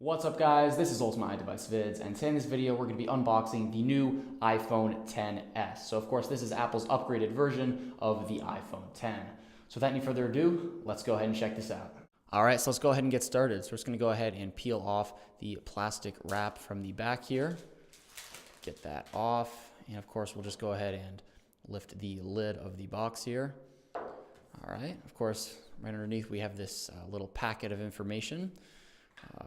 What's up guys, this is Ultimate iDevice Vids, and today in this video we're going to be unboxing the new iPhone XS. So of course this is Apple's upgraded version of the iPhone X. So without any further ado, let's go ahead and check this out. Alright, so let's go ahead and get started. So we're just going to go ahead and peel off the plastic wrap from the back here. Get that off, and of course we'll just go ahead and lift the lid of the box here. Alright, of course right underneath we have this little packet of information.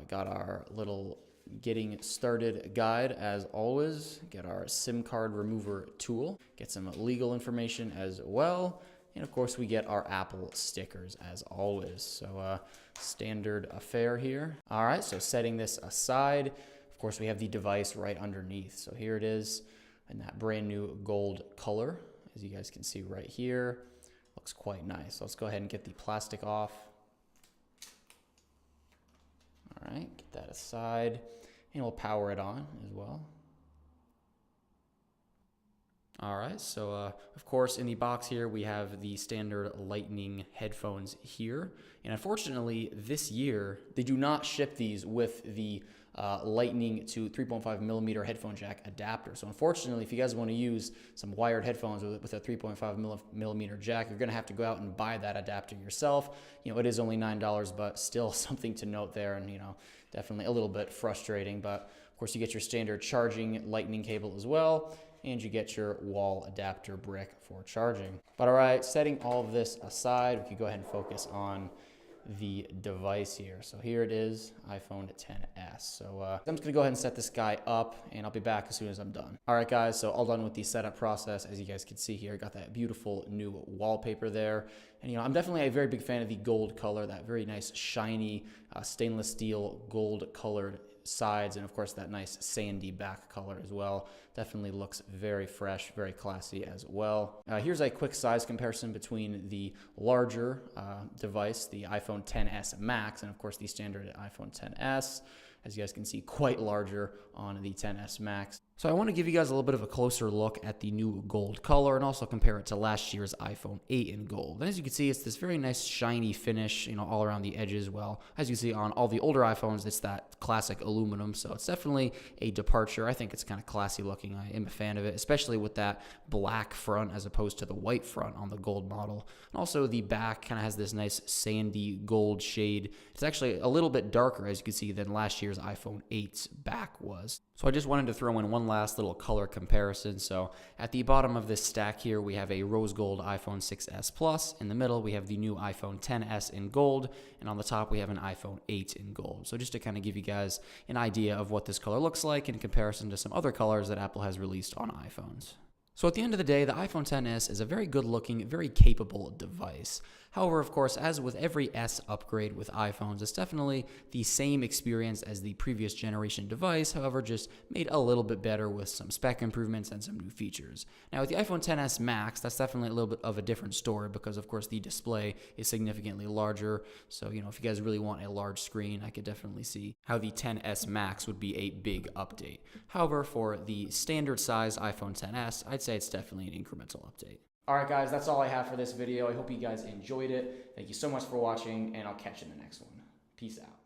Got our little getting started guide as always, get our SIM card remover tool, get some legal information as well, and of course we get our Apple stickers as always. So standard affair here. All right, so setting this aside, of course we have the device right underneath. So here it is in that brand new gold color, as you guys can see right here. Looks quite nice. So let's go ahead and get the plastic off. All right, get that aside, and we'll power it on as well. All right, so of course in the box here we have the standard Lightning headphones here, and unfortunately this year they do not ship these with the Lightning to 3.5 millimeter headphone jack adapter. So unfortunately, if you guys want to use some wired headphones with a 3.5 millimeter jack, you're going to have to go out and buy that adapter yourself. You know, it is only $9, but still something to note there, and you know, definitely a little bit frustrating. But of course, you get your standard charging Lightning cable as well, and you get your wall adapter brick for charging. But all right, setting all of this aside, we can go ahead and focus on the device here. So here it is, iPhone XS. So I'm just gonna go ahead and set this guy up, and I'll be back as soon as I'm done. All right guys, so all done with the setup process. As you guys can see here, got that beautiful new wallpaper there. And you know, I'm definitely a very big fan of the gold color, that very nice shiny stainless steel gold colored sides, and of course that nice sandy back color as well. Definitely looks very fresh, very classy as well. Here's a quick size comparison between the larger device, the iPhone XS Max, and of course the standard iPhone XS. As you guys can see, quite larger on the XS Max. So I want to give you guys a little bit of a closer look at the new gold color and also compare it to last year's iPhone 8 in gold. And as you can see, it's this very nice shiny finish, you know, all around the edges. Well, as you see on all the older iPhones, it's that classic aluminum. So it's definitely a departure. I think it's kind of classy looking. I am a fan of it, especially with that black front as opposed to the white front on the gold model. And also the back kind of has this nice sandy gold shade. It's actually a little bit darker, as you can see, than last year's iPhone 8's back was. So I just wanted to throw in one last little color comparison. So at the bottom of this stack here, we have a rose gold iPhone 6s Plus. In the middle, we have the new iPhone XS in gold. And on the top, we have an iPhone 8 in gold. So just to kind of give you guys an idea of what this color looks like in comparison to some other colors that Apple has released on iPhones. So at the end of the day, the iPhone XS is a very good looking, very capable device. However, of course, as with every S upgrade with iPhones, it's definitely the same experience as the previous generation device, however, just made a little bit better with some spec improvements and some new features. Now with the iPhone XS Max, that's definitely a little bit of a different story because, of course, the display is significantly larger. So, you know, if you guys really want a large screen, I could definitely see how the XS Max would be a big update. However, for the standard size iPhone XS, I'd say it's definitely an incremental update. All right, guys, that's all I have for this video. I hope you guys enjoyed it. Thank you so much for watching, and I'll catch you in the next one. Peace out.